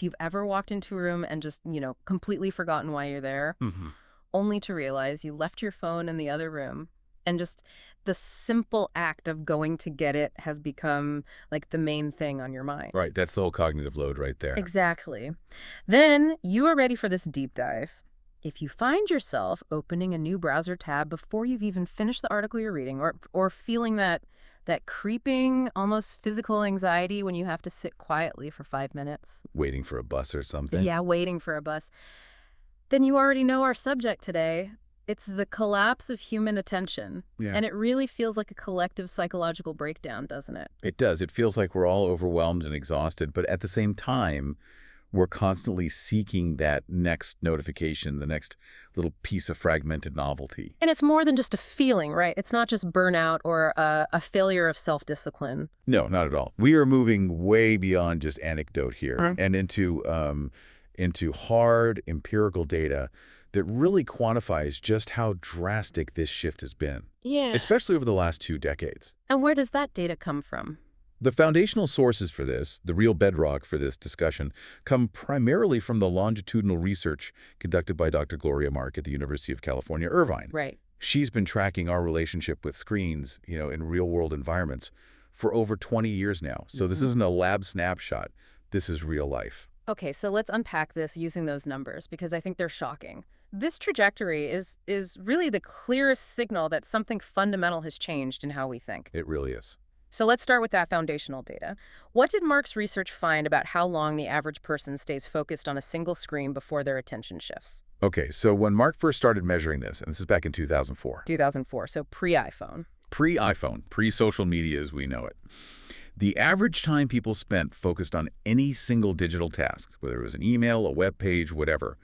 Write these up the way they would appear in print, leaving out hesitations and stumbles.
you've ever walked into a room and just, completely forgotten why you're there, only to realize you left your phone in the other room, and just the simple act of going to get it has become like the main thing on your mind. Right. That's the whole cognitive load right there. Exactly. Then you are ready for this deep dive. If you find yourself opening a new browser tab before you've even finished the article you're reading, or feeling that creeping, almost physical anxiety when you have to sit quietly for 5 minutes. Waiting for a bus or something? Yeah, waiting for a bus. Then you already know our subject today. It's the collapse of human attention. Yeah. And it really feels like a collective psychological breakdown, doesn't it? It does. It feels like we're all overwhelmed and exhausted, but at the same time, we're constantly seeking that next notification, the next little piece of fragmented novelty. And it's more than just a feeling, right? It's not just burnout or a failure of self-discipline. No, not at all. We are moving way beyond just anecdote here and into hard empirical data that really quantifies just how drastic this shift has been. Yeah. Especially over the last 2 decades. And where does that data come from? The foundational sources for this, the real bedrock for this discussion, come primarily from the longitudinal research conducted by Dr. Gloria Mark at the University of California, Irvine. Right. She's been tracking our relationship with screens, in real-world environments for over 20 years now. So this isn't a lab snapshot. This is real life. Okay, so let's unpack this using those numbers, because I think they're shocking. This trajectory is really the clearest signal that something fundamental has changed in how we think. It really is. So let's start with that foundational data. What did Mark's research find about how long the average person stays focused on a single screen before their attention shifts? Okay, so when Mark first started measuring this, and this is back in 2004. 2004, so pre-iPhone. Pre-iPhone, pre-social media as we know it. The average time people spent focused on any single digital task, whether it was an email, a web page, whatever,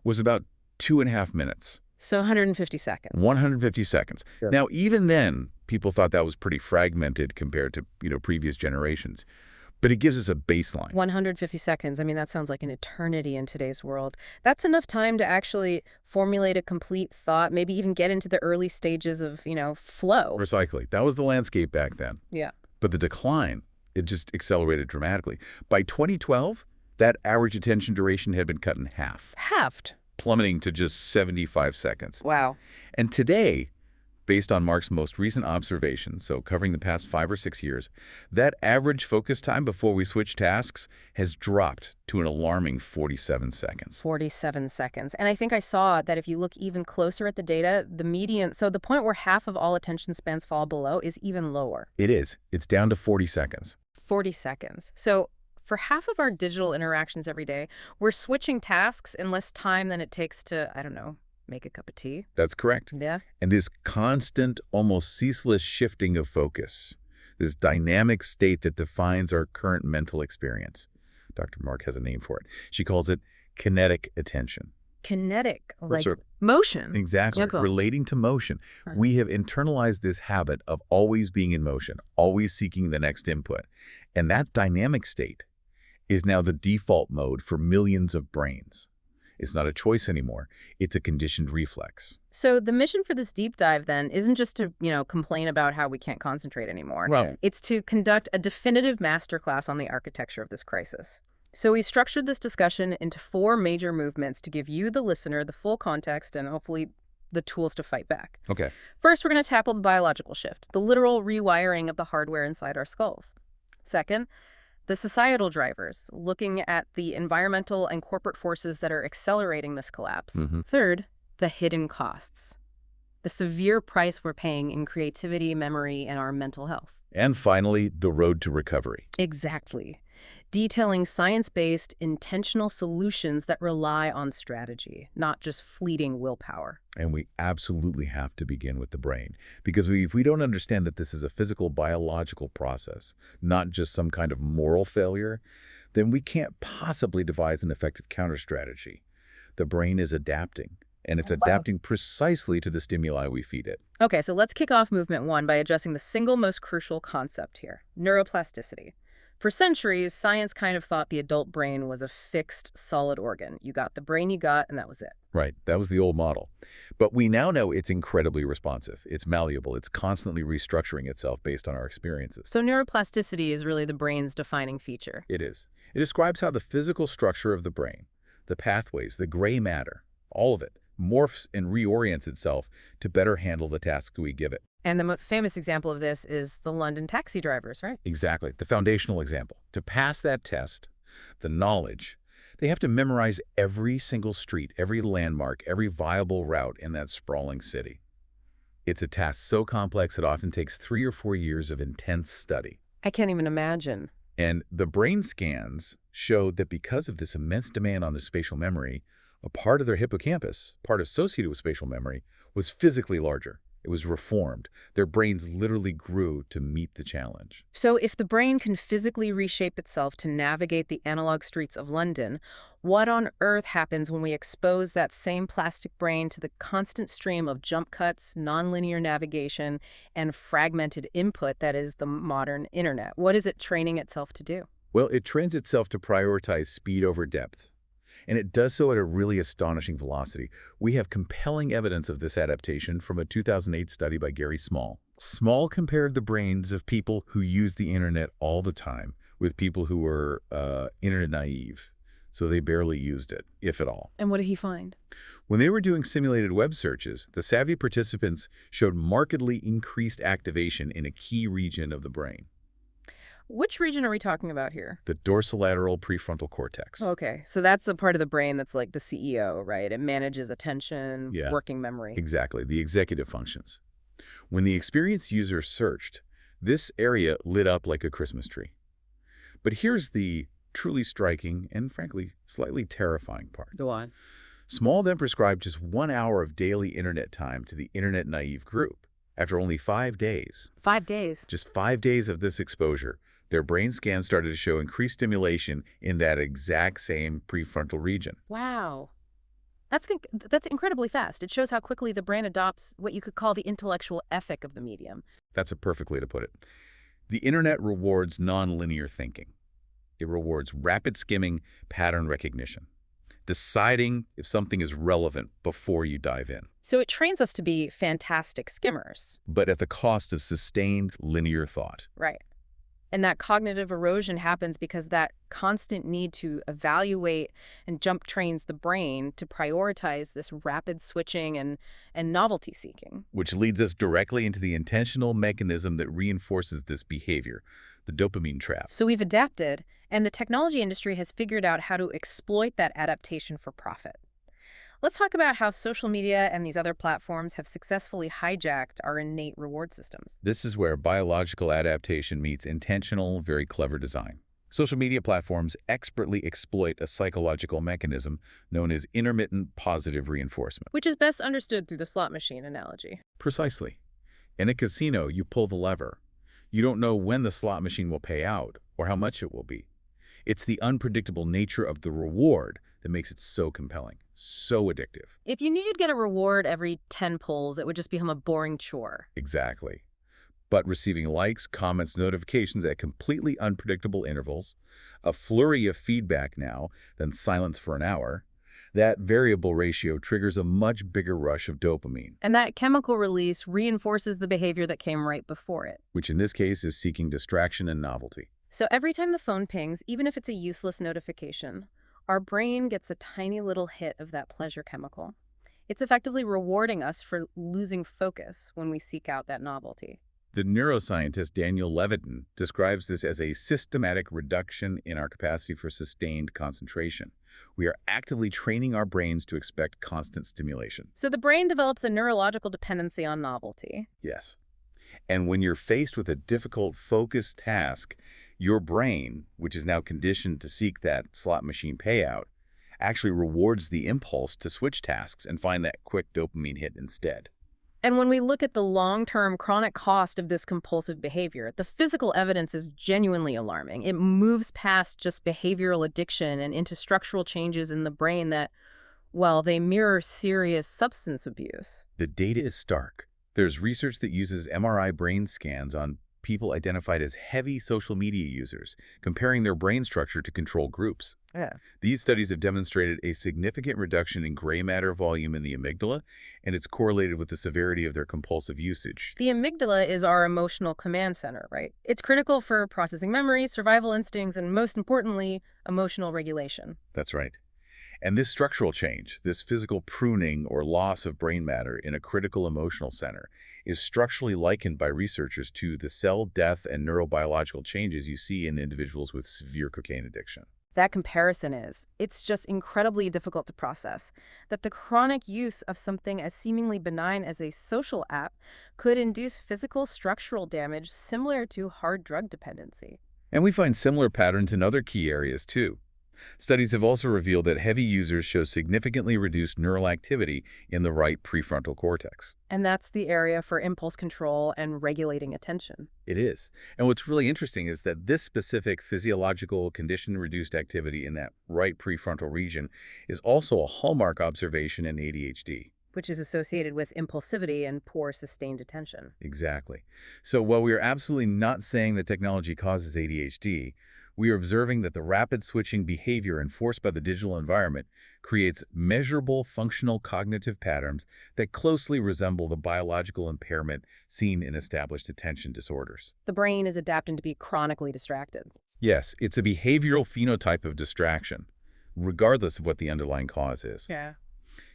was about 2.5 minutes. So 150 seconds. 150 seconds. Sure. Now, even then, people thought that was pretty fragmented compared to, previous generations. But it gives us a baseline. 150 seconds. I mean, that sounds like an eternity in today's world. That's enough time to actually formulate a complete thought, maybe even get into the early stages of, flow. Precisely. That was the landscape back then. Yeah. But the decline, it just accelerated dramatically. By 2012, that average attention duration had been cut in half. Halved. Plummeting to just 75 seconds. Wow. And today, based on Mark's most recent observations, so covering the past 5 or 6 years, that average focus time before we switch tasks has dropped to an alarming 47 seconds. 47 seconds. And I think I saw that if you look even closer at the data, the median, so the point where half of all attention spans fall below is even lower. It is. It's down to 40 seconds. 40 seconds. So for half of our digital interactions every day, we're switching tasks in less time than it takes to, I don't know, make a cup of tea. That's correct. Yeah. And this constant, almost ceaseless shifting of focus, this dynamic state that defines our current mental experience. Dr. Mark has a name for it. She calls it kinetic attention. Kinetic, like Sort of- motion. Exactly. Yeah, cool. Relating to motion. Huh. We have internalized this habit of always being in motion, always seeking the next input. And that dynamic state is now the default mode for millions of brains. It's not a choice anymore. It's a conditioned reflex. So the mission for this deep dive then isn't just to, complain about how we can't concentrate anymore. Right. It's to conduct a definitive masterclass on the architecture of this crisis. So we structured this discussion into 4 major movements to give you, the listener, the full context and hopefully the tools to fight back. Okay. First, we're going to tackle the biological shift, the literal rewiring of the hardware inside our skulls. Second, the societal drivers, looking at the environmental and corporate forces that are accelerating this collapse. Third, the hidden costs, the severe price we're paying in creativity, memory, and our mental health. And finally, the road to recovery. Exactly. Detailing science-based, intentional solutions that rely on strategy, not just fleeting willpower. And we absolutely have to begin with the brain. Because if we don't understand that this is a physical, biological process, not just some kind of moral failure, then we can't possibly devise an effective counter-strategy. The brain is adapting, and it's adapting precisely to the stimuli we feed it. Okay, so let's kick off movement 1 by addressing the single most crucial concept here, neuroplasticity. For centuries, science kind of thought the adult brain was a fixed, solid organ. You got the brain you got, and that was it. Right, that was the old model. But we now know it's incredibly responsive. It's malleable. It's constantly restructuring itself based on our experiences. So neuroplasticity is really the brain's defining feature. It is. It describes how the physical structure of the brain, the pathways, the gray matter, all of it, morphs and reorients itself to better handle the tasks we give it. And the famous example of this is the London taxi drivers, right? Exactly, the foundational example. To pass that test, the knowledge, they have to memorize every single street, every landmark, every viable route in that sprawling city. It's a task so complex it often takes 3 or 4 years of intense study. I can't even imagine. And the brain scans showed that because of this immense demand on their spatial memory, a part of their hippocampus, part associated with spatial memory, was physically larger. It was reformed. Their brains literally grew to meet the challenge. So if the brain can physically reshape itself to navigate the analog streets of London, what on earth happens when we expose that same plastic brain to the constant stream of jump cuts, nonlinear navigation, and fragmented input that is the modern internet? What is it training itself to do? Well, it trains itself to prioritize speed over depth. And it does so at a really astonishing velocity. We have compelling evidence of this adaptation from a 2008 study by Gary Small. Small compared the brains of people who use the internet all the time with people who were internet naive. So they barely used it, if at all. And what did he find? When they were doing simulated web searches, the savvy participants showed markedly increased activation in a key region of the brain. Which region are we talking about here? The dorsolateral prefrontal cortex. Okay, so that's the part of the brain that's like the CEO, right? It manages attention, Yeah, working memory. exactly, the executive functions. When the experienced user searched, this area lit up like a Christmas tree. But here's the truly striking and, frankly, slightly terrifying part. Go on. Small then prescribed just 1 hour of daily internet time to the internet-naive group. After only 5 days, 5 days. just 5 days of this exposure, their brain scans started to show increased stimulation in that exact same prefrontal region. Wow. That's incredibly fast. It shows how quickly the brain adopts what you could call the intellectual ethic of the medium. That's a perfect way to put it. The internet rewards nonlinear thinking. It rewards rapid skimming, pattern recognition, deciding if something is relevant before you dive in, So it trains us to be fantastic skimmers. but at the cost of sustained linear thought. Right. And that cognitive erosion happens because that constant need to evaluate and jump trains the brain to prioritize this rapid switching and novelty seeking. Which leads us directly into the intentional mechanism that reinforces this behavior, the dopamine trap. So we've adapted, and the technology industry has figured out how to exploit that adaptation for profit. Let's talk about how social media and these other platforms have successfully hijacked our innate reward systems. This is where biological adaptation meets intentional, very clever design. Social media platforms expertly exploit a psychological mechanism known as intermittent positive reinforcement. Which is best understood through the slot machine analogy. Precisely. In a casino, you pull the lever. You don't know when the slot machine will pay out or how much it will be. It's the unpredictable nature of the reward that makes it so compelling, so addictive. If you knew you'd get a reward every 10 pulls, it would just become a boring chore. Exactly. But receiving likes, comments, notifications at completely unpredictable intervals, a flurry of feedback now, then silence for an hour, that variable ratio triggers a much bigger rush of dopamine, And that chemical release reinforces the behavior that came right before it. which in this case is seeking distraction and novelty. So every time the phone pings, even if it's a useless notification, our brain gets a tiny little hit of that pleasure chemical. It's effectively rewarding us for losing focus when we seek out that novelty. The neuroscientist Daniel Levitin describes this as a systematic reduction in our capacity for sustained concentration. We are actively training our brains to expect constant stimulation. So the brain develops a neurological dependency on novelty. Yes. And when you're faced with a difficult, focused task, your brain, which is now conditioned to seek that slot machine payout, actually rewards the impulse to switch tasks and find that quick dopamine hit instead. And when we look at the long-term chronic cost of this compulsive behavior, the physical evidence is genuinely alarming. It moves past just behavioral addiction and into structural changes in the brain that, well, they mirror serious substance abuse. The data is stark. There's research that uses MRI brain scans on people identified as heavy social media users, comparing their brain structure to control groups. Yeah. These studies have demonstrated a significant reduction in gray matter volume in the amygdala, and it's correlated with the severity of their compulsive usage. The amygdala is our emotional command center, right? It's critical for processing memory, survival instincts, and most importantly, emotional regulation. That's right. And this structural change, this physical pruning or loss of brain matter in a critical emotional center, is structurally likened by researchers to the cell death and neurobiological changes you see in individuals with severe cocaine addiction. That comparison is, it's just incredibly difficult to process that the chronic use of something as seemingly benign as a social app could induce physical structural damage similar to hard drug dependency. And we find similar patterns in other key areas too. Studies have also revealed that heavy users show significantly reduced neural activity in the right prefrontal cortex. And that's the area for impulse control and regulating attention. It is. And what's really interesting is that this specific physiological condition-reduced activity in that right prefrontal region is also a hallmark observation in ADHD. Which is associated with impulsivity and poor sustained attention. Exactly. So while we are absolutely not saying that technology causes ADHD, we are observing that the rapid switching behavior enforced by the digital environment creates measurable functional cognitive patterns that closely resemble the biological impairment seen in established attention disorders. The brain is adapting to be chronically distracted. Yes, it's a behavioral phenotype of distraction, regardless of what the underlying cause is. Yeah.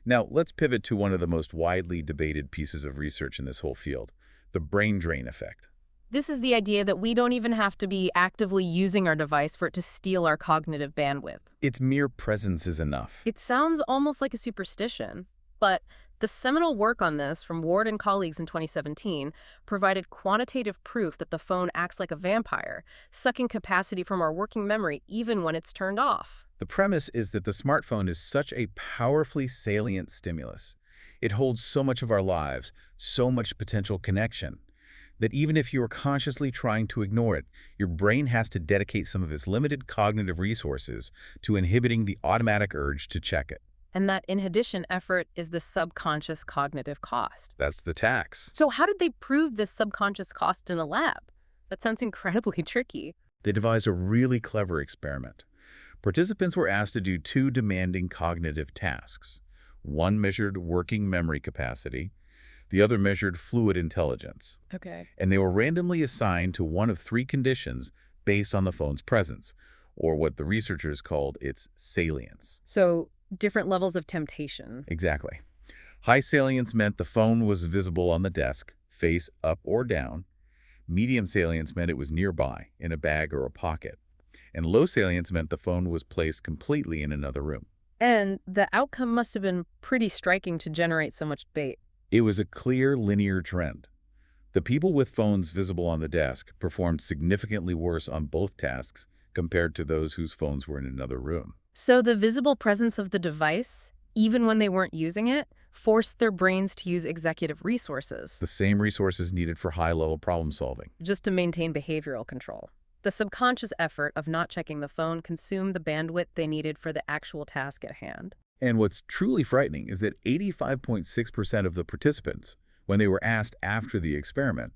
Now, let's pivot to one of the most widely debated pieces of research in this whole field, the brain drain effect. This is the idea that we don't even have to be actively using our device for it to steal our cognitive bandwidth. Its mere presence is enough. It sounds almost like a superstition, but the seminal work on this from Ward and colleagues in 2017 provided quantitative proof that the phone acts like a vampire, sucking capacity from our working memory even when it's turned off. The premise is that the smartphone is such a powerfully salient stimulus. It holds so much of our lives, so much potential connection, that even if you are consciously trying to ignore it, your brain has to dedicate some of its limited cognitive resources to inhibiting the automatic urge to check it. And that inhibition effort is the subconscious cognitive cost. That's the tax. So how did they prove this subconscious cost in a lab? That sounds incredibly tricky. They devised a really clever experiment. Participants were asked to do two demanding cognitive tasks. One measured working memory capacity, the other measured fluid intelligence. Okay. And they were randomly assigned to one of three conditions based on the phone's presence, or what the researchers called its salience. So different levels of temptation. Exactly. High salience meant the phone was visible on the desk, face up or down. Medium salience meant it was nearby, in a bag or a pocket. And low salience meant the phone was placed completely in another room. And the outcome must have been pretty striking to generate so much debate. It was a clear linear trend. The people with phones visible on the desk performed significantly worse on both tasks compared to those whose phones were in another room. So the visible presence of the device, even when they weren't using it, forced their brains to use executive resources. The same resources needed for high-level problem solving. Just to maintain behavioral control. The subconscious effort of not checking the phone consumed the bandwidth they needed for the actual task at hand. And what's truly frightening is that 85.6% of the participants, when they were asked after the experiment,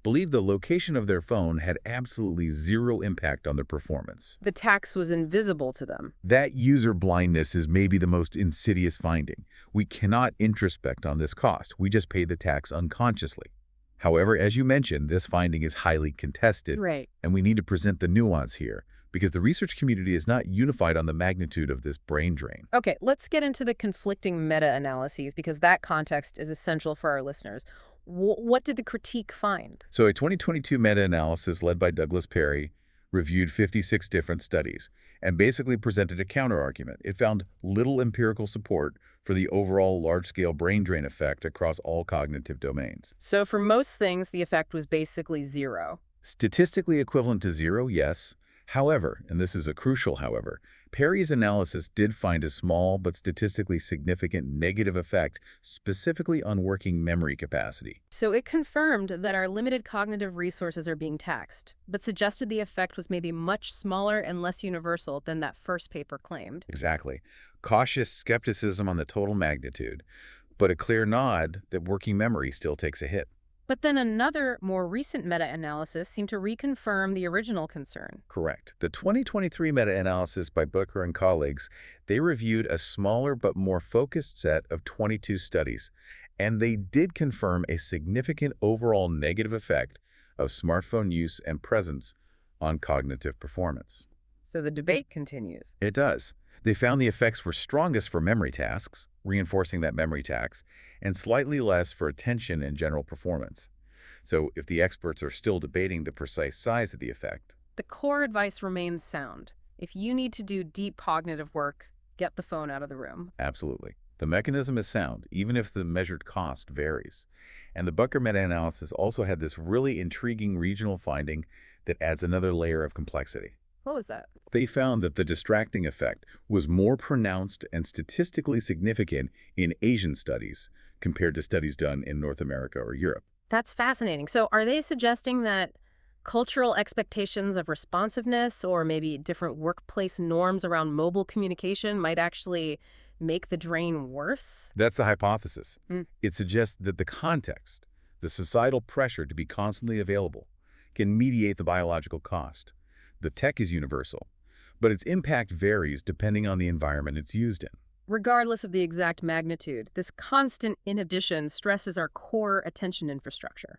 believed the location of their phone had absolutely zero impact on their performance. The tax was invisible to them. That user blindness is maybe the most insidious finding. We cannot introspect on this cost. We just pay the tax unconsciously. However, as you mentioned, this finding is highly contested. Right. And we need to present the nuance here, because the research community is not unified on the magnitude of this brain drain. Okay, let's get into the conflicting meta-analyses because that context is essential for our listeners. What did the critique find? So a 2022 meta-analysis led by Douglas Perry reviewed 56 different studies and basically presented a counterargument. It found little empirical support for the overall large-scale brain drain effect across all cognitive domains. So for most things, the effect was basically zero. Statistically equivalent to zero, yes. However, and this is a crucial however, Perry's analysis did find a small but statistically significant negative effect specifically on working memory capacity. So it confirmed that our limited cognitive resources are being taxed, but suggested the effect was maybe much smaller and less universal than that first paper claimed. Exactly. Cautious skepticism on the total magnitude, but a clear nod that working memory still takes a hit. But then another, more recent meta-analysis seemed to reconfirm the original concern. Correct. The 2023 meta-analysis by Booker and colleagues, they reviewed a smaller but more focused set of 22 studies, and they did confirm a significant overall negative effect of smartphone use and presence on cognitive performance. So the debate continues. It does. They found the effects were strongest for memory tasks, reinforcing that memory task, and slightly less for attention and general performance. So if the experts are still debating the precise size of the effect, The core advice remains sound. If you need to do deep cognitive work, get the phone out of the room. absolutely. The mechanism is sound, even if the measured cost varies. And the Booker meta-analysis also had this really intriguing regional finding that adds another layer of complexity. What was that? They found that the distracting effect was more pronounced and statistically significant in Asian studies compared to studies done in North America or Europe. That's fascinating. So are they suggesting that cultural expectations of responsiveness or maybe different workplace norms around mobile communication might actually make the drain worse? That's the hypothesis. Mm. It suggests that the context, the societal pressure to be constantly available, can mediate the biological cost. The tech is universal, but its impact varies depending on the environment it's used in. Regardless of the exact magnitude, this constant inhibition stresses our core attention infrastructure.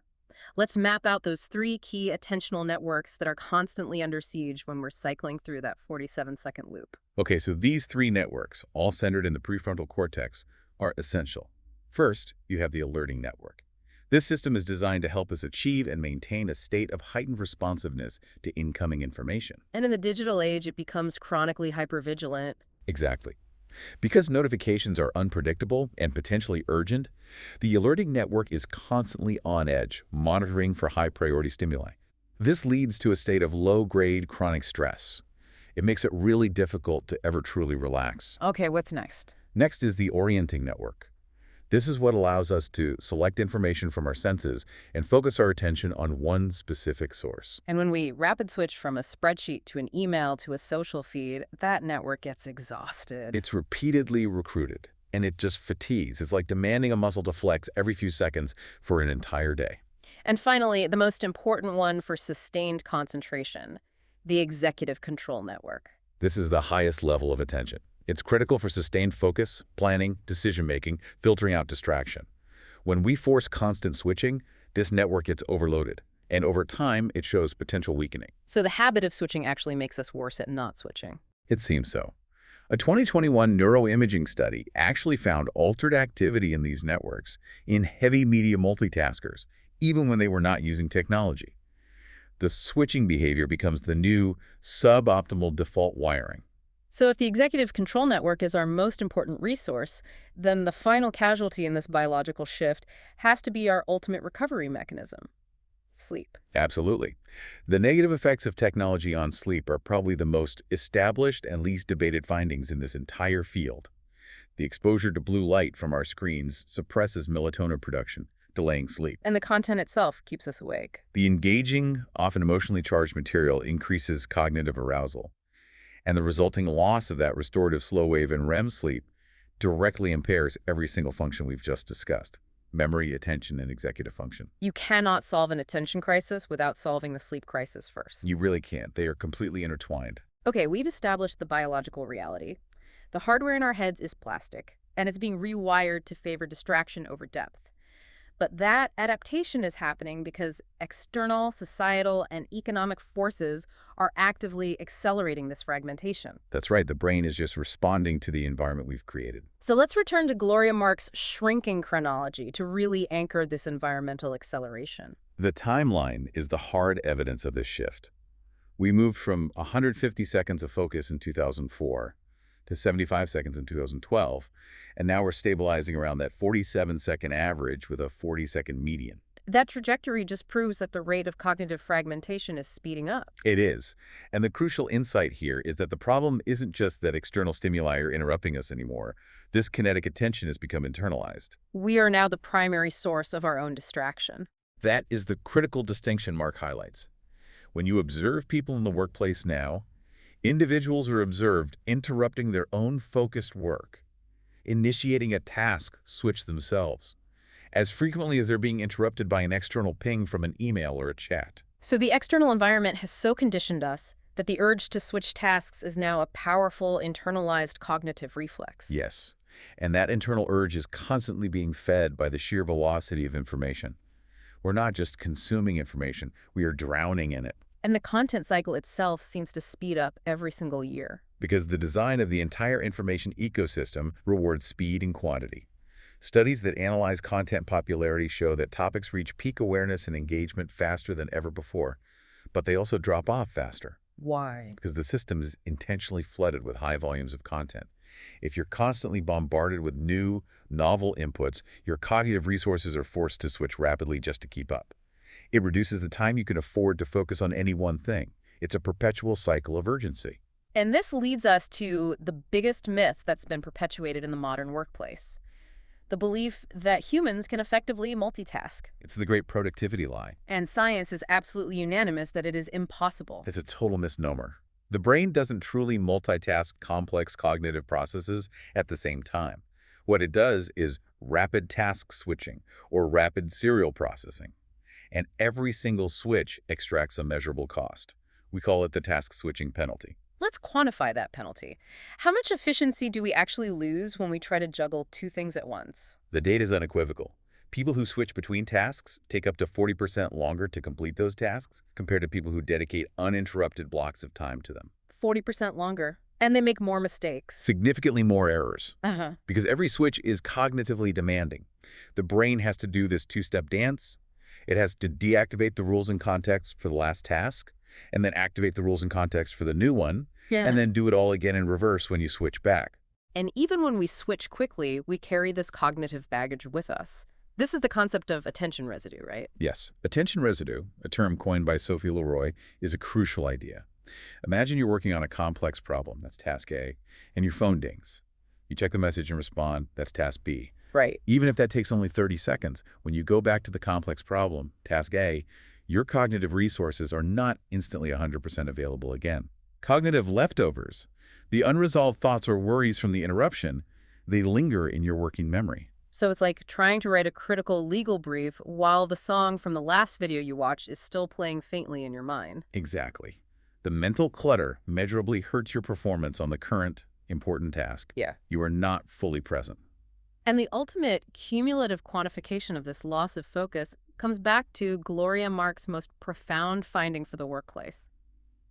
Let's map out those three key attentional networks that are constantly under siege when we're cycling through that 47-second loop. Okay, so these three networks, all centered in the prefrontal cortex, are essential. First, you have the alerting network. This system is designed to help us achieve and maintain a state of heightened responsiveness to incoming information. And in the digital age, it becomes chronically hypervigilant. Exactly. Because notifications are unpredictable and potentially urgent, the alerting network is constantly on edge, monitoring for high-priority stimuli. This leads to a state of low-grade chronic stress. It makes it really difficult to ever truly relax. Okay, what's next? Next is the orienting network. This is what allows us to select information from our senses and focus our attention on one specific source. And when we rapid switch from a spreadsheet to an email to a social feed, that network gets exhausted. It's repeatedly recruited, and it just fatigues. It's like demanding a muscle to flex every few seconds for an entire day. And finally, the most important one for sustained concentration, the executive control network. This is the highest level of attention. It's critical for sustained focus, planning, decision-making, filtering out distraction. When we force constant switching, this network gets overloaded, and over time, it shows potential weakening. So the habit of switching actually makes us worse at not switching. It seems so. A 2021 neuroimaging study actually found altered activity in these networks in heavy media multitaskers, even when they were not using technology. The switching behavior becomes the new suboptimal default wiring. So if the executive control network is our most important resource, then the final casualty in this biological shift has to be our ultimate recovery mechanism: sleep. Absolutely. The negative effects of technology on sleep are probably the most established and least debated findings in this entire field. The exposure to blue light from our screens suppresses melatonin production, delaying sleep. And the content itself keeps us awake. The engaging, often emotionally charged material increases cognitive arousal, and the resulting loss of that restorative slow-wave and REM sleep directly impairs every single function we've just discussed: memory, attention, and executive function. You cannot solve an attention crisis without solving the sleep crisis first. You really can't. They are completely intertwined. Okay, we've established the biological reality. The hardware in our heads is plastic, and it's being rewired to favor distraction over depth. But that adaptation is happening because external, societal, and economic forces are actively accelerating this fragmentation. That's right. The brain is just responding to the environment we've created. So let's return to Gloria Mark's shrinking chronology to really anchor this environmental acceleration. The timeline is the hard evidence of this shift. We moved from 150 seconds of focus in 2004 to 75 seconds in 2012, and now we're stabilizing around that 47-second average with a 40-second median. That trajectory just proves that the rate of cognitive fragmentation is speeding up. It is. And the crucial insight here is that the problem isn't just that external stimuli are interrupting us anymore. This kinetic attention has become internalized. We are now the primary source of our own distraction. That is the critical distinction Mark highlights. When you observe people in the workplace now, individuals are observed interrupting their own focused work, initiating a task switch themselves, as frequently as they're being interrupted by an external ping from an email or a chat. So the external environment has so conditioned us that the urge to switch tasks is now a powerful, internalized cognitive reflex. Yes, and that internal urge is constantly being fed by the sheer velocity of information. We're not just consuming information, we are drowning in it. And the content cycle itself seems to speed up every single year. Because the design of the entire information ecosystem rewards speed and quantity. Studies that analyze content popularity show that topics reach peak awareness and engagement faster than ever before, but they also drop off faster. Why? Because the system is intentionally flooded with high volumes of content. If you're constantly bombarded with new, novel inputs, your cognitive resources are forced to switch rapidly just to keep up. It reduces the time you can afford to focus on any one thing. It's a perpetual cycle of urgency. And this leads us to the biggest myth that's been perpetuated in the modern workplace. The belief that humans can effectively multitask. It's the great productivity lie. And science is absolutely unanimous that it is impossible. It's a total misnomer. The brain doesn't truly multitask complex cognitive processes at the same time. What it does is rapid task switching or rapid serial processing. And every single switch extracts a measurable cost. We call it the task switching penalty. Let's quantify that penalty. How much efficiency do we actually lose when we try to juggle two things at once? The data is unequivocal. People who switch between tasks take up to 40% longer to complete those tasks compared to people who dedicate uninterrupted blocks of time to them. 40% longer. And they make more mistakes. Significantly more errors. Uh-huh. Because every switch is cognitively demanding. The brain has to do this two-step dance. It has to deactivate the rules and context for the last task, and then activate the rules and context for the new one, and then do it all again in reverse when you switch back. And even when we switch quickly, we carry this cognitive baggage with us. This is the concept of attention residue, right? Yes. Attention residue, a term coined by Sophie Leroy, is a crucial idea. Imagine you're working on a complex problem, that's task A, and your phone dings. You check the message and respond, that's task B. Right. Even if that takes only 30 seconds, when you go back to the complex problem, task A, your cognitive resources are not instantly 100% available again. Cognitive leftovers, the unresolved thoughts or worries from the interruption, they linger in your working memory. So it's like trying to write a critical legal brief while the song from the last video you watched is still playing faintly in your mind. Exactly. The mental clutter measurably hurts your performance on the current, important task. Yeah. You are not fully present. And the ultimate cumulative quantification of this loss of focus comes back to Gloria Mark's most profound finding for the workplace,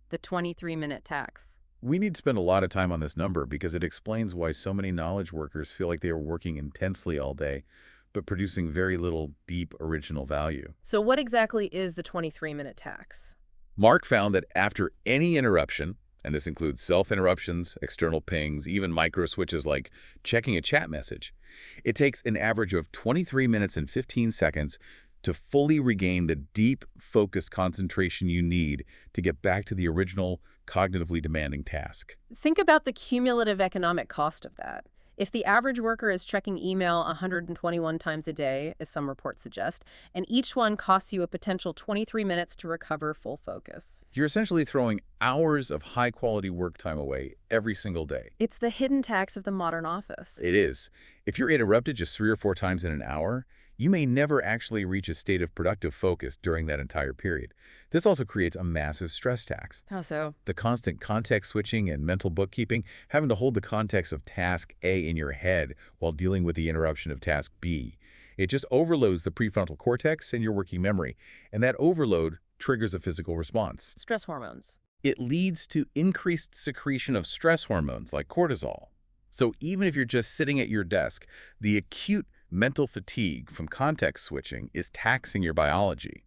the 23-minute tax. We need to spend a lot of time on this number because it explains why so many knowledge workers feel like they are working intensely all day, but producing very little deep original value. So what exactly is the 23-minute tax? Mark found that after any interruption, and this includes self-interruptions, external pings, even micro switches like checking a chat message, it takes an average of 23 minutes and 15 seconds to fully regain the deep, focused concentration you need to get back to the original, cognitively demanding task. Think about the cumulative economic cost of that. If the average worker is checking email 121 times a day, as some reports suggest, and each one costs you a potential 23 minutes to recover full focus. You're essentially throwing hours of high-quality work time away every single day. It's the hidden tax of the modern office. It is. If you're interrupted just 3 or 4 times in an hour, you may never actually reach a state of productive focus during that entire period. This also creates a massive stress tax. How so? The constant context switching and mental bookkeeping, having to hold the context of task A in your head while dealing with the interruption of task B. It just overloads the prefrontal cortex and your working memory, and that overload triggers a physical response. Stress hormones. It leads to increased secretion of stress hormones like cortisol. So even if you're just sitting at your desk, the acute mental fatigue from context switching is taxing your biology.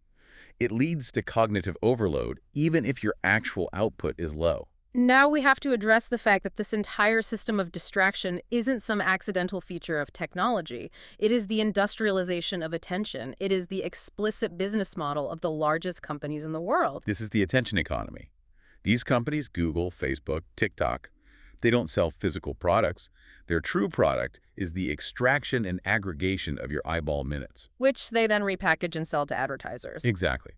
It leads to cognitive overload, even if your actual output is low. Now we have to address the fact that this entire system of distraction isn't some accidental feature of technology. It is the industrialization of attention. It is the explicit business model of the largest companies in the world. This is the attention economy. These companies, Google, Facebook, TikTok, they don't sell physical products. Their true product is the extraction and aggregation of your eyeball minutes. Which they then repackage and sell to advertisers. Exactly.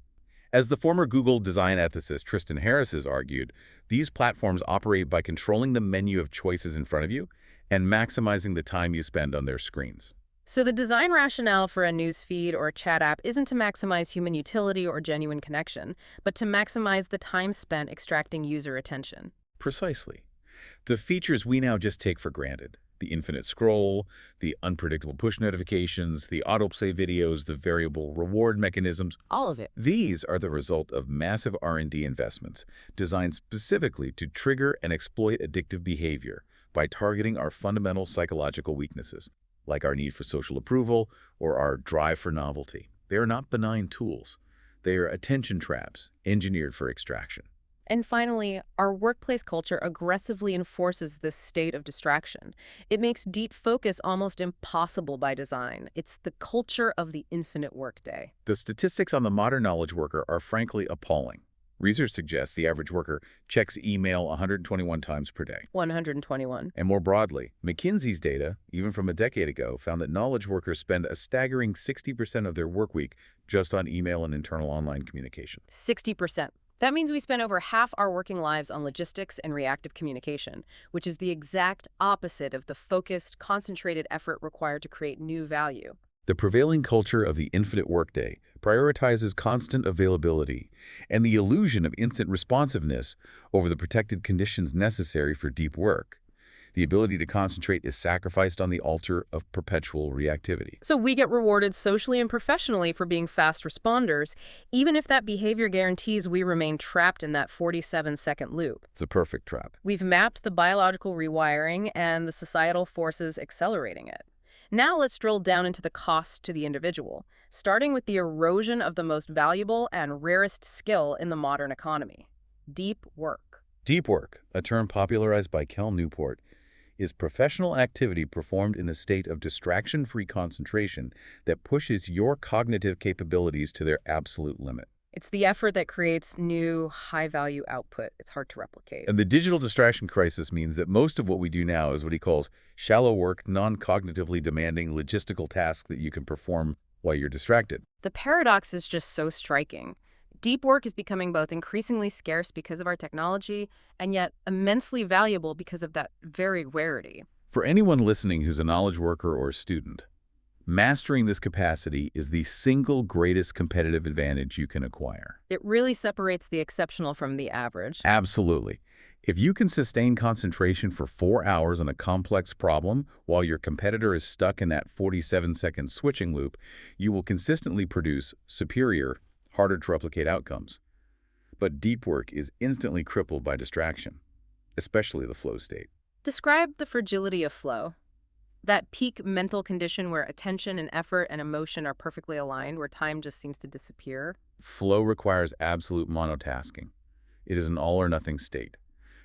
As the former Google design ethicist Tristan Harris has argued, these platforms operate by controlling the menu of choices in front of you and maximizing the time you spend on their screens. So the design rationale for a news feed or a chat app isn't to maximize human utility or genuine connection, but to maximize the time spent extracting user attention. Precisely. The features we now just take for granted, the infinite scroll, the unpredictable push notifications, the autoplay videos, the variable reward mechanisms, All of it. these are the result of massive R&D investments designed specifically to trigger and exploit addictive behavior by targeting our fundamental psychological weaknesses, like our need for social approval or our drive for novelty. They are not benign tools. They are attention traps engineered for extraction. And finally, our workplace culture aggressively enforces this state of distraction. It makes deep focus almost impossible by design. It's the culture of the infinite workday. The statistics on the modern knowledge worker are frankly appalling. Research suggests the average worker checks email 121 times per day. 121. And more broadly, McKinsey's data, even from a decade ago, found that knowledge workers spend a staggering 60% of their work week just on email and internal online communication. 60%. That means we spend over half our working lives on logistics and reactive communication, which is the exact opposite of the focused, concentrated effort required to create new value. The prevailing culture of the infinite workday prioritizes constant availability and the illusion of instant responsiveness over the protected conditions necessary for deep work. The ability to concentrate is sacrificed on the altar of perpetual reactivity. So we get rewarded socially and professionally for being fast responders, even if that behavior guarantees we remain trapped in that 47-second loop. It's a perfect trap. We've mapped the biological rewiring and the societal forces accelerating it. Now let's drill down into the cost to the individual, starting with the erosion of the most valuable and rarest skill in the modern economy: deep work. Deep work, a term popularized by Cal Newport, is professional activity performed in a state of distraction-free concentration that pushes your cognitive capabilities to their absolute limit. It's the effort that creates new, high-value output. It's hard to replicate. And the digital distraction crisis means that most of what we do now is what he calls shallow work, non-cognitively demanding logistical tasks that you can perform while you're distracted. The paradox is just so striking. Deep work is becoming both increasingly scarce because of our technology and yet immensely valuable because of that very rarity. For anyone listening who's a knowledge worker or a student, mastering this capacity is the single greatest competitive advantage you can acquire. It really separates the exceptional from the average. Absolutely. If you can sustain concentration for 4 hours on a complex problem while your competitor is stuck in that 47-second switching loop, you will consistently produce superior, harder to replicate outcomes. But deep work is instantly crippled by distraction, especially the flow state. Describe the fragility of flow. That peak mental condition where attention and effort and emotion are perfectly aligned, where time just seems to disappear. Flow requires absolute monotasking. It is an all-or-nothing state.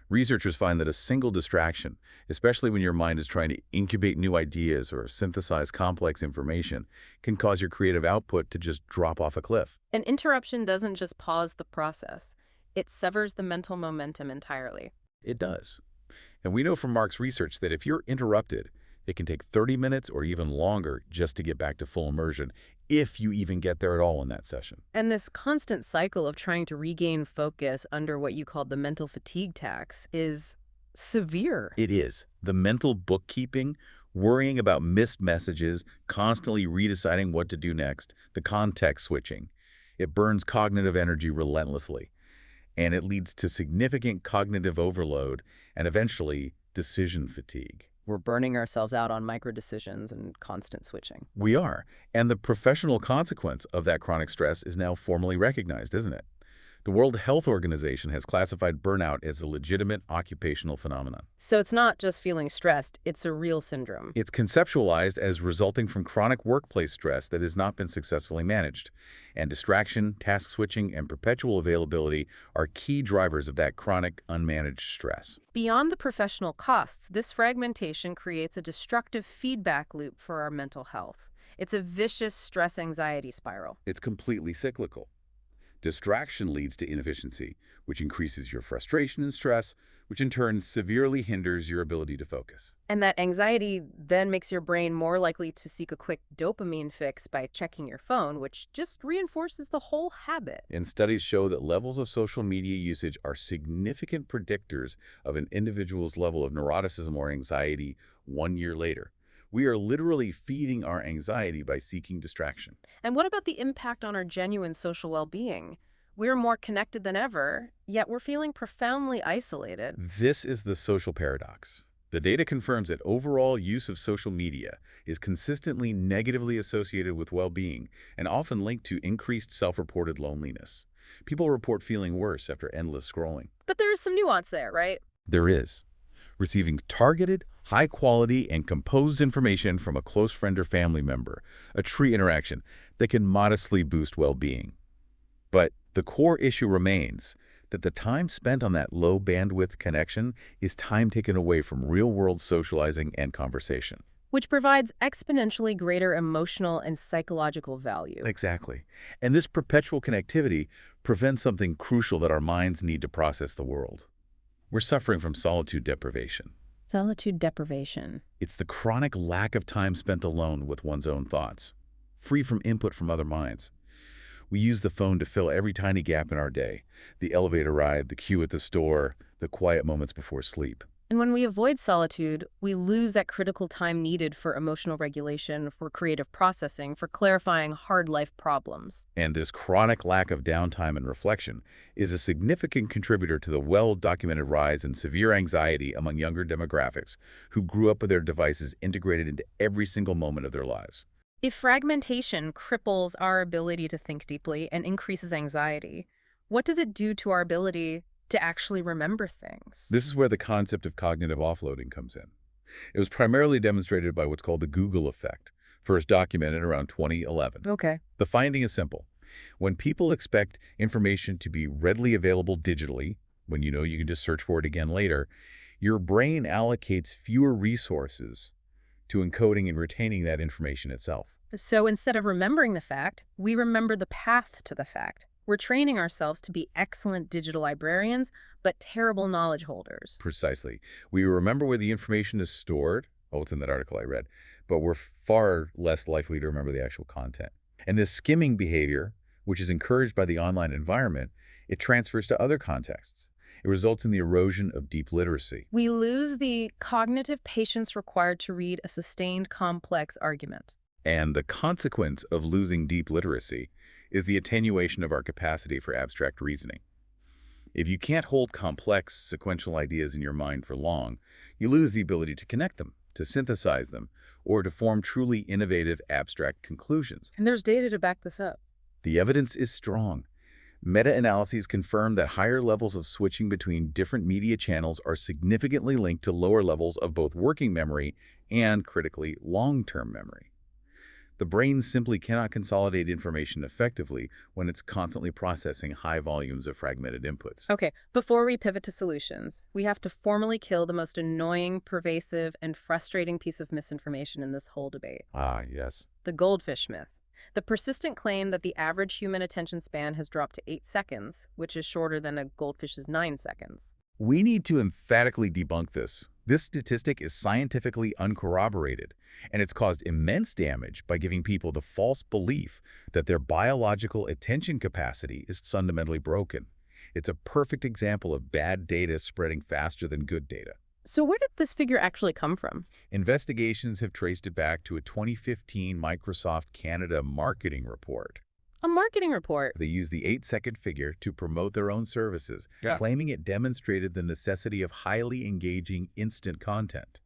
Researchers find that a single distraction, especially when your mind is trying to incubate new ideas or synthesize complex information, can cause your creative output to just drop off a cliff. An interruption doesn't just pause the process. It severs the mental momentum entirely. It does. And we know from Mark's research that if you're interrupted, it can take 30 minutes or even longer just to get back to full immersion, if you even get there at all in that session. And this constant cycle of trying to regain focus under what you called the mental fatigue tax is severe. It is. The mental bookkeeping, worrying about missed messages, constantly redeciding what to do next, the context switching. It burns cognitive energy relentlessly, and it leads to significant cognitive overload and eventually decision fatigue. We're burning ourselves out on micro decisions and constant switching. We are, and the professional consequence of that chronic stress is now formally recognized, isn't it? The World Health Organization has classified burnout as a legitimate occupational phenomenon. So it's not just feeling stressed, it's a real syndrome. It's conceptualized as resulting from chronic workplace stress that has not been successfully managed. And distraction, task switching, and perpetual availability are key drivers of that chronic, unmanaged stress. Beyond the professional costs, this fragmentation creates a destructive feedback loop for our mental health. It's a vicious stress-anxiety spiral. It's completely cyclical. Distraction leads to inefficiency, which increases your frustration and stress, which in turn severely hinders your ability to focus. And that anxiety then makes your brain more likely to seek a quick dopamine fix by checking your phone, which just reinforces the whole habit. And studies show that levels of social media usage are significant predictors of an individual's level of neuroticism or anxiety 1 year later, We are literally feeding our anxiety by seeking distraction. And what about the impact on our genuine social well-being? We're more connected than ever, yet we're feeling profoundly isolated. This is the social paradox. The data confirms that overall use of social media is consistently negatively associated with well-being and often linked to increased self-reported loneliness. People report feeling worse after endless scrolling. But there is some nuance there, right? There is. Receiving targeted, high-quality, and composed information from a close friend or family member, a tree interaction that can modestly boost well-being. But the core issue remains that the time spent on that low-bandwidth connection is time taken away from real-world socializing and conversation. Which provides exponentially greater emotional and psychological value. Exactly. And this perpetual connectivity prevents something crucial that our minds need to process the world. We're suffering from solitude deprivation. Solitude deprivation. It's the chronic lack of time spent alone with one's own thoughts, free from input from other minds. We use the phone to fill every tiny gap in our day, the elevator ride, the queue at the store, the quiet moments before sleep. And when we avoid solitude, we lose that critical time needed for emotional regulation, for creative processing, for clarifying hard life problems. And this chronic lack of downtime and reflection is a significant contributor to the well-documented rise in severe anxiety among younger demographics who grew up with their devices integrated into every single moment of their lives. If fragmentation cripples our ability to think deeply and increases anxiety, what does it do to our ability to actually remember things? This is where the concept of cognitive offloading comes in. It was primarily demonstrated by what's called the Google effect, first documented around 2011. Okay. The finding is simple. When people expect information to be readily available digitally, when you know you can just search for it again later, your brain allocates fewer resources to encoding and retaining that information itself. So instead of remembering the fact, we remember the path to the fact. We're training ourselves to be excellent digital librarians, but terrible knowledge holders. Precisely. We remember where the information is stored. Oh, it's in that article I read. But we're far less likely to remember the actual content. And this skimming behavior, which is encouraged by the online environment, it transfers to other contexts. It results in the erosion of deep literacy. We lose the cognitive patience required to read a sustained, complex argument. And the consequence of losing deep literacy is the attenuation of our capacity for abstract reasoning. If you can't hold complex, sequential ideas in your mind for long, you lose the ability to connect them, to synthesize them, or to form truly innovative, abstract conclusions. And there's data to back this up. The evidence is strong. Meta-analyses confirm that higher levels of switching between different media channels are significantly linked to lower levels of both working memory and, critically, long-term memory. The brain simply cannot consolidate information effectively when it's constantly processing high volumes of fragmented inputs. Okay, before we pivot to solutions, we have to formally kill the most annoying, pervasive, and frustrating piece of misinformation in this whole debate. Ah, yes. The goldfish myth. The persistent claim that the average human attention span has dropped to 8 seconds, which is shorter than a goldfish's 9 seconds. We need to emphatically debunk this. This statistic is scientifically uncorroborated, and it's caused immense damage by giving people the false belief that their biological attention capacity is fundamentally broken. It's a perfect example of bad data spreading faster than good data. So where did this figure actually come from? Investigations have traced it back to a 2015 Microsoft Canada marketing report. A marketing report. They used the 8-second figure to promote their own services, claiming it demonstrated the necessity of highly engaging instant content.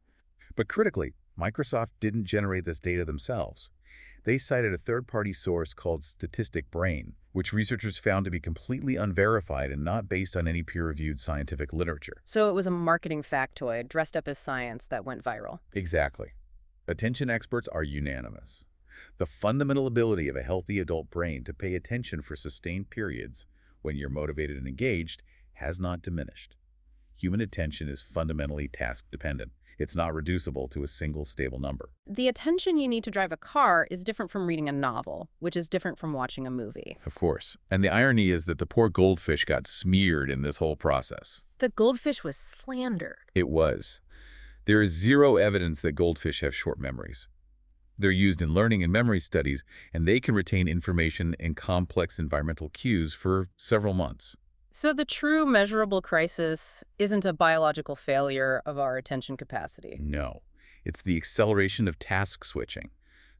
But critically, Microsoft didn't generate this data themselves. They cited a third-party source called Statistic Brain, which researchers found to be completely unverified and not based on any peer-reviewed scientific literature. So it was a marketing factoid dressed up as science that went viral. Exactly. Attention experts are unanimous. The fundamental ability of a healthy adult brain to pay attention for sustained periods when you're motivated and engaged has not diminished. Human attention is fundamentally task-dependent. It's not reducible to a single stable number. The attention you need to drive a car is different from reading a novel, which is different from watching a movie. Of course. And the irony is that the poor goldfish got smeared in this whole process. The goldfish was slandered. It was. There is zero evidence that goldfish have short memories. They're used in learning and memory studies, and they can retain information and complex environmental cues for several months. So the true measurable crisis isn't a biological failure of our attention capacity. No. It's the acceleration of task switching,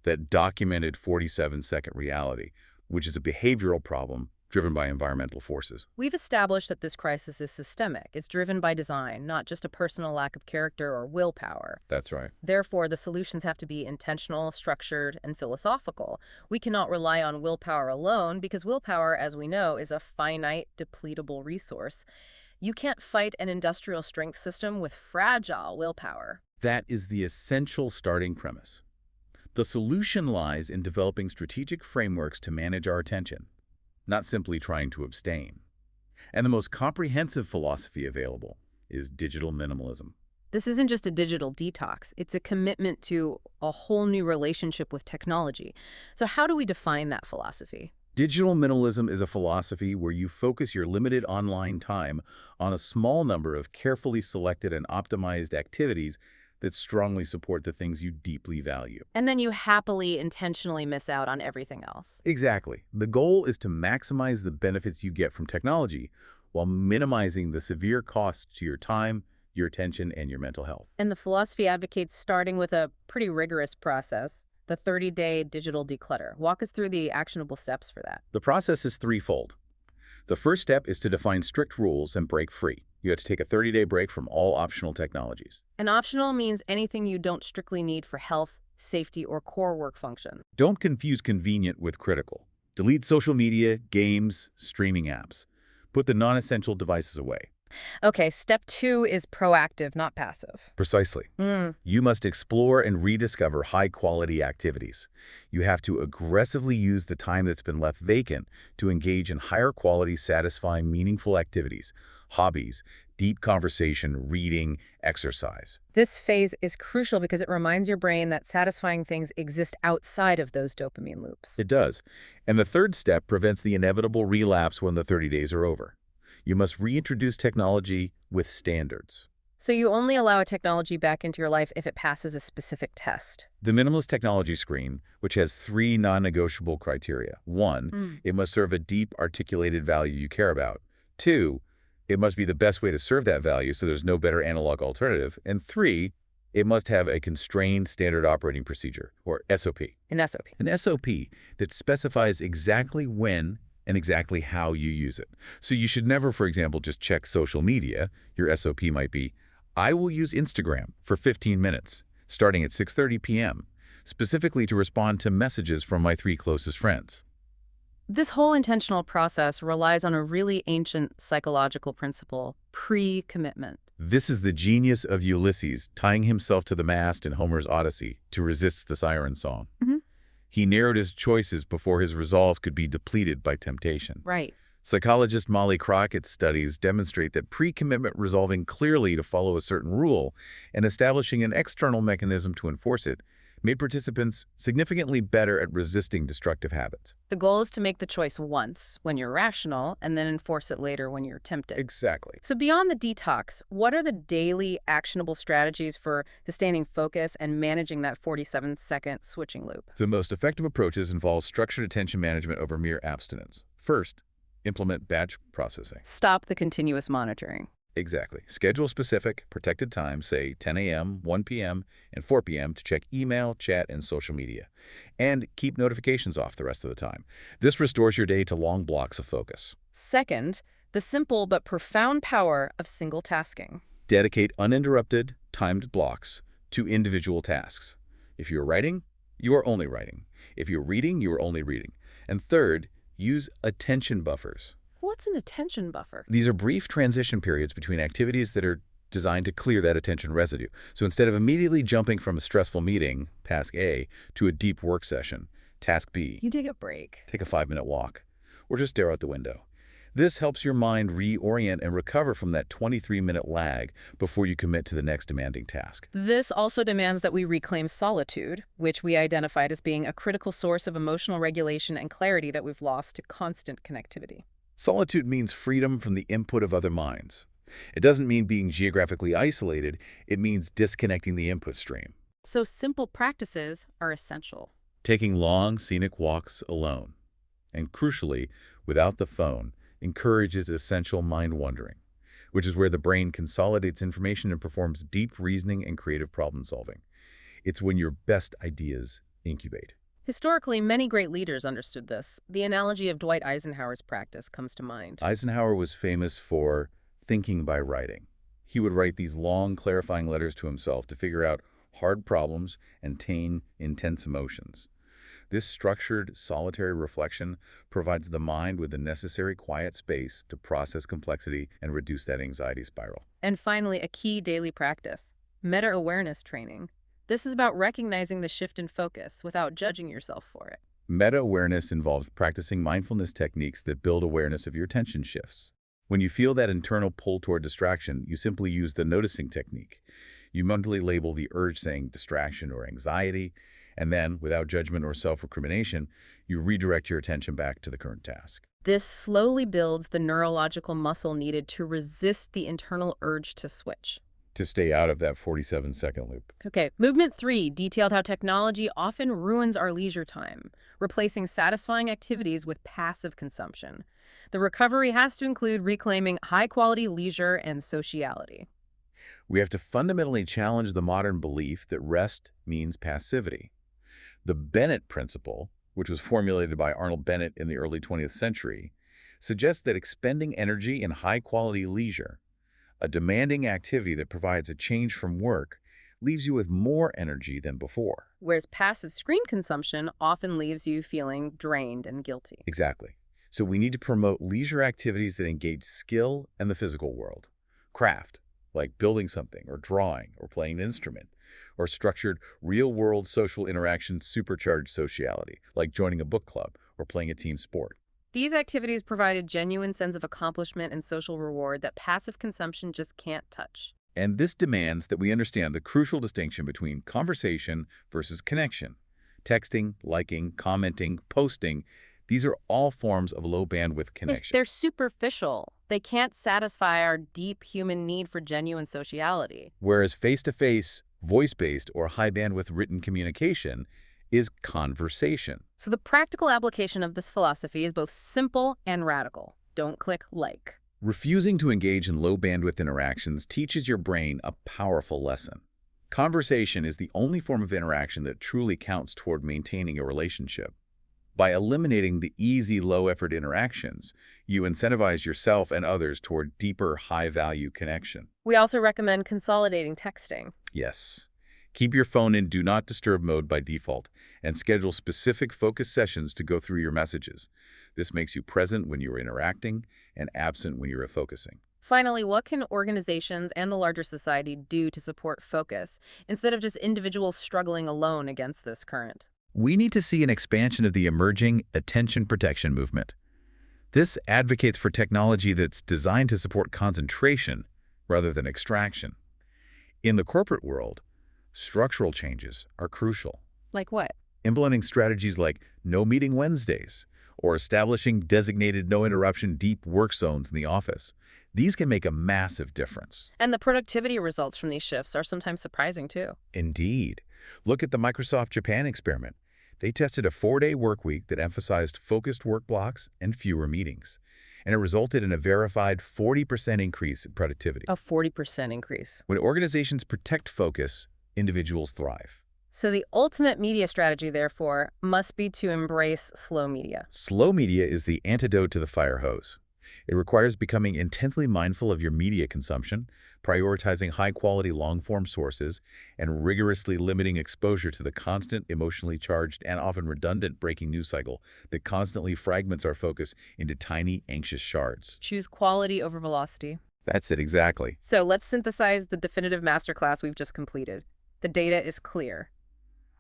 that documented 47-second reality, which is a behavioral problem driven by environmental forces. We've established that this crisis is systemic. It's driven by design, not just a personal lack of character or willpower. That's right. Therefore, the solutions have to be intentional, structured, and philosophical. We cannot rely on willpower alone because willpower, as we know, is a finite, depletable resource. You can't fight an industrial strength system with fragile willpower. That is the essential starting premise. The solution lies in developing strategic frameworks to manage our attention, not simply trying to abstain. And the most comprehensive philosophy available is digital minimalism. This isn't just a digital detox. It's a commitment to a whole new relationship with technology. So how do we define that philosophy? Digital minimalism is a philosophy where you focus your limited online time on a small number of carefully selected and optimized activities that strongly support the things you deeply value. And then you happily, intentionally miss out on everything else. Exactly. The goal is to maximize the benefits you get from technology while minimizing the severe costs to your time, your attention, and your mental health. And the philosophy advocates starting with a pretty rigorous process, the 30-day digital declutter. Walk us through the actionable steps for that. The process is threefold. The first step is to define strict rules and break free. You have to take a 30-day break from all optional technologies. And optional means anything you don't strictly need for health, safety, or core work function. Don't confuse convenient with critical. Delete social media, games, streaming apps. Put the non-essential devices away. Okay, step 2 is proactive, not passive. Precisely. You must explore and rediscover high-quality activities. You have to aggressively use the time that's been left vacant to engage in higher-quality, satisfying, meaningful activities, hobbies, deep conversation, reading, exercise. This phase is crucial because it reminds your brain that satisfying things exist outside of those dopamine loops. It does. And the third step prevents the inevitable relapse when the 30 days are over. You must reintroduce technology with standards. So you only allow a technology back into your life if it passes a specific test. The minimalist technology screen, which has 3 non-negotiable criteria. 1, it must serve a deep, articulated value you care about. 2, it must be the best way to serve that value so there's no better analog alternative. And 3, it must have a constrained standard operating procedure, or SOP. An SOP. An SOP that specifies exactly when and exactly how you use it. So you should never, for example, just check social media. Your SOP might be, I will use Instagram for 15 minutes, starting at 6:30 p.m., specifically to respond to messages from my 3 closest friends. This whole intentional process relies on a really ancient psychological principle, pre-commitment. This is the genius of Ulysses tying himself to the mast in Homer's Odyssey to resist the siren song. He narrowed his choices before his resolve could be depleted by temptation. Right. Psychologist Molly Crockett's studies demonstrate that pre-commitment resolving clearly to follow a certain rule and establishing an external mechanism to enforce it made participants significantly better at resisting destructive habits. The goal is to make the choice once, when you're rational, and then enforce it later when you're tempted. Exactly. So beyond the detox, what are the daily actionable strategies for sustaining focus and managing that 47-second switching loop? The most effective approaches involve structured attention management over mere abstinence. First, implement batch processing. Stop the continuous monitoring. Exactly. Schedule specific, protected time, say 10 a.m., 1 p.m., and 4 p.m. to check email, chat, and social media. And keep notifications off the rest of the time. This restores your day to long blocks of focus. Second, the simple but profound power of single tasking. Dedicate uninterrupted, timed blocks to individual tasks. If you're writing, you are only writing. If you're reading, you are only reading. And third, use attention buffers. What's an attention buffer? These are brief transition periods between activities that are designed to clear that attention residue. So instead of immediately jumping from a stressful meeting, task A, to a deep work session, task B, You take a break. take a 5-minute walk, or just stare out the window. This helps your mind reorient and recover from that 23-minute lag before you commit to the next demanding task. This also demands that we reclaim solitude, which we identified as being a critical source of emotional regulation and clarity that we've lost to constant connectivity. Solitude means freedom from the input of other minds. It doesn't mean being geographically isolated, it means disconnecting the input stream. So simple practices are essential. Taking long, scenic walks alone, and crucially, without the phone, encourages essential mind wandering, which is where the brain consolidates information and performs deep reasoning and creative problem solving. It's when your best ideas incubate. Historically, many great leaders understood this. The analogy of Dwight Eisenhower's practice comes to mind. Eisenhower was famous for thinking by writing. He would write these long, clarifying letters to himself to figure out hard problems and tame intense emotions. This structured, solitary reflection provides the mind with the necessary quiet space to process complexity and reduce that anxiety spiral. And finally, a key daily practice, meta-awareness training. This is about recognizing the shift in focus without judging yourself for it. Meta-awareness involves practicing mindfulness techniques that build awareness of your attention shifts. When you feel that internal pull toward distraction, you simply use the noticing technique. You mentally label the urge saying distraction or anxiety, and then, without judgment or self-recrimination, you redirect your attention back to the current task. This slowly builds the neurological muscle needed to resist the internal urge to switch. To stay out of that 47-second loop. Okay, movement 3 detailed how technology often ruins our leisure time, replacing satisfying activities with passive consumption. The recovery has to include reclaiming high-quality leisure and sociality. We have to fundamentally challenge the modern belief that rest means passivity. The Bennett principle, which was formulated by Arnold Bennett in the early 20th century, suggests that expending energy in high-quality leisure, a demanding activity that provides a change from work, leaves you with more energy than before. Whereas passive screen consumption often leaves you feeling drained and guilty. Exactly. So we need to promote leisure activities that engage skill and the physical world. Craft, like building something or drawing or playing an instrument, or structured real-world social interaction supercharged sociality, like joining a book club or playing a team sport. These activities provide a genuine sense of accomplishment and social reward that passive consumption just can't touch. And this demands that we understand the crucial distinction between conversation versus connection. Texting, liking, commenting, posting, these are all forms of low-bandwidth connection. They're superficial. They can't satisfy our deep human need for genuine sociality. Whereas face-to-face, voice-based, or high-bandwidth written communication is conversation. So the practical application of this philosophy is both simple and radical. Don't click like. Refusing to engage in low-bandwidth interactions teaches your brain a powerful lesson. Conversation is the only form of interaction that truly counts toward maintaining a relationship. By eliminating the easy, low-effort interactions, you incentivize yourself and others toward deeper, high-value connection. We also recommend consolidating texting. Yes. Keep your phone in Do Not Disturb mode by default and schedule specific focus sessions to go through your messages. This makes you present when you're interacting and absent when you're focusing. Finally, what can organizations and the larger society do to support focus instead of just individuals struggling alone against this current? We need to see an expansion of the emerging attention protection movement. This advocates for technology that's designed to support concentration rather than extraction. In the corporate world, structural changes are crucial. Like what? Implementing strategies like no meeting Wednesdays or establishing designated no-interruption deep work zones in the office. These can make a massive difference. And the productivity results from these shifts are sometimes surprising too. Indeed. Look at the Microsoft Japan experiment. They tested a 4-day work week that emphasized focused work blocks and fewer meetings. And it resulted in a verified 40% increase in productivity. A 40% increase. When organizations protect focus, individuals thrive. So the ultimate media strategy, therefore, must be to embrace slow media. Slow media is the antidote to the fire hose. It requires becoming intensely mindful of your media consumption, prioritizing high-quality long-form sources, and rigorously limiting exposure to the constant, emotionally charged, and often redundant breaking news cycle that constantly fragments our focus into tiny, anxious shards. Choose quality over velocity. That's it, exactly. So let's synthesize the definitive masterclass we've just completed. The data is clear.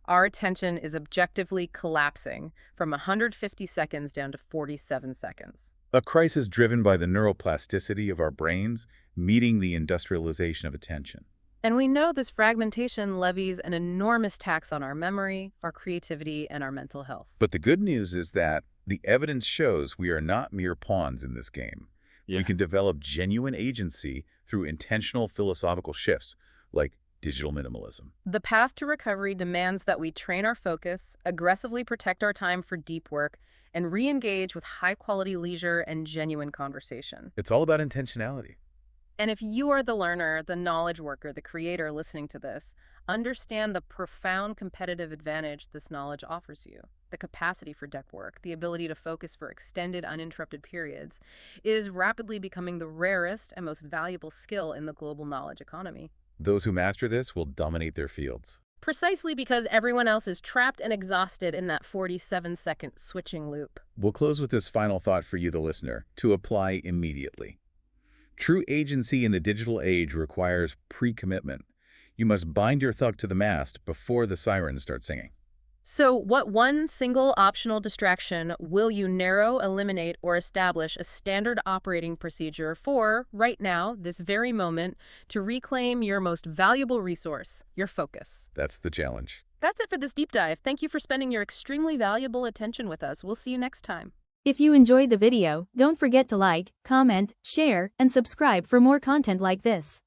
Our attention is objectively collapsing from 150 seconds down to 47 seconds. A crisis driven by the neuroplasticity of our brains meeting the industrialization of attention. And we know this fragmentation levies an enormous tax on our memory, our creativity, and our mental health. But the good news is that the evidence shows we are not mere pawns in this game. We can develop genuine agency through intentional philosophical shifts, like digital minimalism. The path to recovery demands that we train our focus, aggressively protect our time for deep work, and re-engage with high-quality leisure and genuine conversation. It's all about intentionality. And if you are the learner, the knowledge worker, the creator listening to this, understand the profound competitive advantage this knowledge offers you. The capacity for depth work, the ability to focus for extended, uninterrupted periods, is rapidly becoming the rarest and most valuable skill in the global knowledge economy. Those who master this will dominate their fields. Precisely because everyone else is trapped and exhausted in that 47-second switching loop. We'll close with this final thought for you, the listener, to apply immediately. True agency in the digital age requires pre-commitment. You must bind your thought to the mast before the sirens start singing. So what one single optional distraction will you narrow, eliminate, or establish a standard operating procedure for, right now, this very moment, to reclaim your most valuable resource, your focus? That's the challenge. That's it for this deep dive. Thank you for spending your extremely valuable attention with us. We'll see you next time. If you enjoyed the video, don't forget to like, comment, share, and subscribe for more content like this.